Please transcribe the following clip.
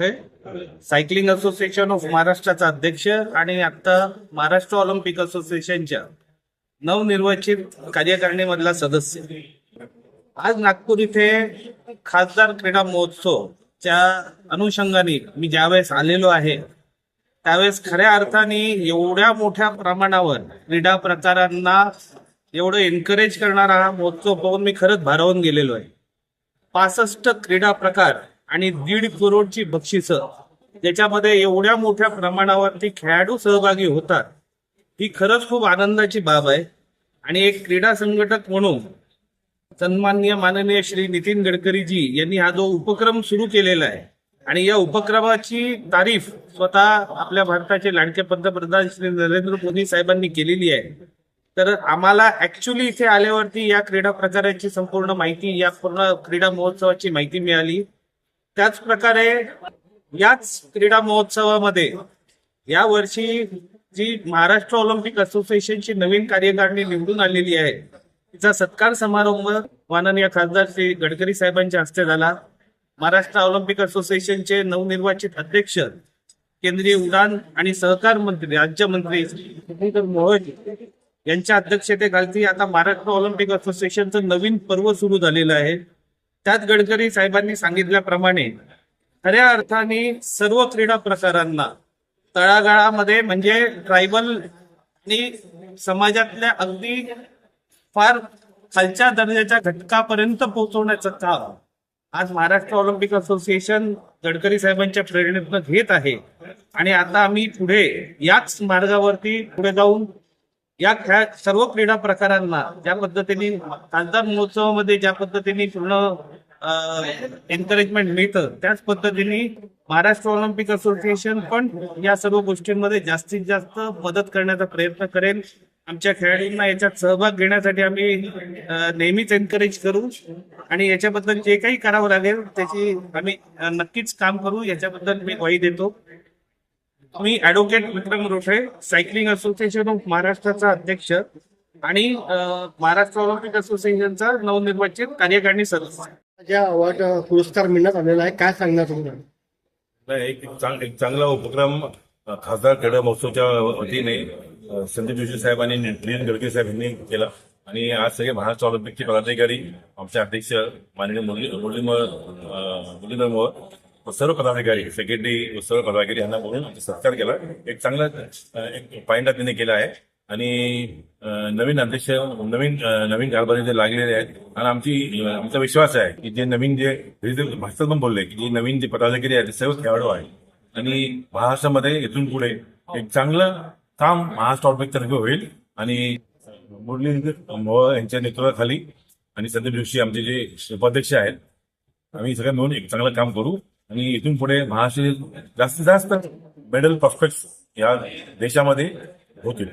Rothe, cycling association of महाराष्ट्राचा अध्यक्ष आणि आता महाराष्ट्र ऑलिम्पिक असोसिएशनच्या नवनिर्वाचित कार्यकारिणीमधला सदस्य. आज नागपूर इथे खासदार क्रीडा महोत्सवच्या अनुषंगाने मी ज्यावेळेस आलेलो आहे त्यावेळेस खऱ्या अर्थाने एवढ्या मोठ्या प्रमाणावर क्रीडा प्रकारांना एवढं एनकरेज करणारा हा महोत्सव पाहून मी खरंच भारावून गेलेलो आहे. 65 क्रीडा प्रकार आणि 1.5 करोडची बक्षिसं, ज्याच्यामध्ये एवढ्या मोठ्या प्रमाणावरती खेळाडू सहभागी होतात, ही खरंच खूप आनंदाची बाब आहे. आणि एक क्रीडा संघटक म्हणून सन्माननीय माननीय श्री नितीन गडकरीजी यांनी हा जो उपक्रम सुरू केलेला आहे आणि या उपक्रमाची तारीफ स्वतः आपल्या भारताचे लाडके पंतप्रधान श्री नरेंद्र मोदी साहेबांनी केलेली आहे. तर आम्हाला ऍक्च्युली इथे आल्यावरती या क्रीडा प्रकाराची संपूर्ण माहिती, या पूर्ण क्रीडा महोत्सवाची माहिती मिळाली. त्याच प्रकारे याच क्रीडा महोत्सवामध्ये या वर्षी जी महाराष्ट्र ऑलिम्पिक असोसिएशनची नवीन कार्यकारिणी निवडून आलेली आहे तिचा सत्कार समारंभ माननीय खासदार श्री गडकरी साहेबांच्या हस्ते झाला. महाराष्ट्र ऑलिम्पिक असोसिएशनचे नवनिर्वाचित अध्यक्ष केंद्रीय उड्डाण आणि सहकार मंत्री राज्यमंत्री मुरलीधर मोहोळ यांच्या अध्यक्षतेखाली आता महाराष्ट्र ऑलिम्पिक असोसिएशनचं नवीन पर्व सुरू झालेलं आहे. त्यात गडकरी साहेबांनी सांगितल्याप्रमाणे खऱ्या अर्थाने सर्व क्रीडा प्रकारांना तळागाळामध्ये म्हणजे ट्रायबल आणि समाजातल्या अगदी फार खालच्या दर्जाच्या घटकापर्यंत पोहोचवण्याचं काम आज महाराष्ट्र ऑलिम्पिक असोसिएशन गडकरी साहेबांच्या प्रेरणेतून घेत आहे. आणि आता आम्ही पुढे याच मार्गावरती पुढे जाऊन या सर्व क्रीडा प्रकारांना ज्या पद्धतीने खासदार महोत्सवामध्ये ज्या पद्धतीने पूर्ण एन्करेजमेंट मिळतं त्याच पद्धतीने महाराष्ट्र ऑलिम्पिक असोसिएशन पण या सर्व गोष्टींमध्ये जास्तीत जास्त मदत करण्याचा प्रयत्न करेल. आमच्या खेळाडूंना याच्यात सहभाग घेण्यासाठी आम्ही नेहमीच एनकरेज करू आणि याच्याबद्दल जे काही करावं लागेल त्याची आम्ही नक्कीच काम करू, याच्याबद्दल मी ग्वाही देतो. मी advocate Vikram Rothe, cycling association of महाराष्ट्राचा अध्यक्ष आणि महाराष्ट्र ऑलिम्पिक असोसिएशनचा नवनिर्वाचित कार्यकारिणी सदस्य. ज्या अवॉर्ड पुरस्कार मिळण्यात आलेला आहे, काय सांगणार तुम्ही? एक चांगला उपक्रम खासदार क्रीडा महोत्सवच्या वतीने संदीप जोशी साहेब आणि नितीन गडकरी साहेब यांनी केला. आणि आज सगळे महाराष्ट्र ऑलिम्पिकचे पदाधिकारी, आमचे अध्यक्ष माननीय मुरलीधर मोहोळ, सर्व पदाधिकारी, सेक्रेटरी, सर्व पदाधिकारी यांना बोलून सत्कार केला. एक चांगला एक पायंडा त्यांनी केला आहे. आणि नवीन अध्यक्ष नवीन कारभारी जे लागलेले आहेत आणि आमचा विश्वास आहे की जे नवीन जे भाषणात पण बोलले की जे नवीन जे पदाधिकारी आहेत ते सर्व खेळाडू आहेत आणि महाराष्ट्रामध्ये इथून पुढे एक चांगलं काम महाराष्ट्र ऑलिम्पिकतर्फे होईल. आणि मुरलीधर मोहोळ यांच्या नेतृत्वाखाली आणि संदीप जोशी आमचे जे उपाध्यक्ष आहेत, आम्ही सगळं मिळून एक चांगलं काम करू आणि इथून पुढे महाराष्ट्र जास्तीत जास्त मेडल प्रॉस्पेक्ट्स या देशामध्ये होतील.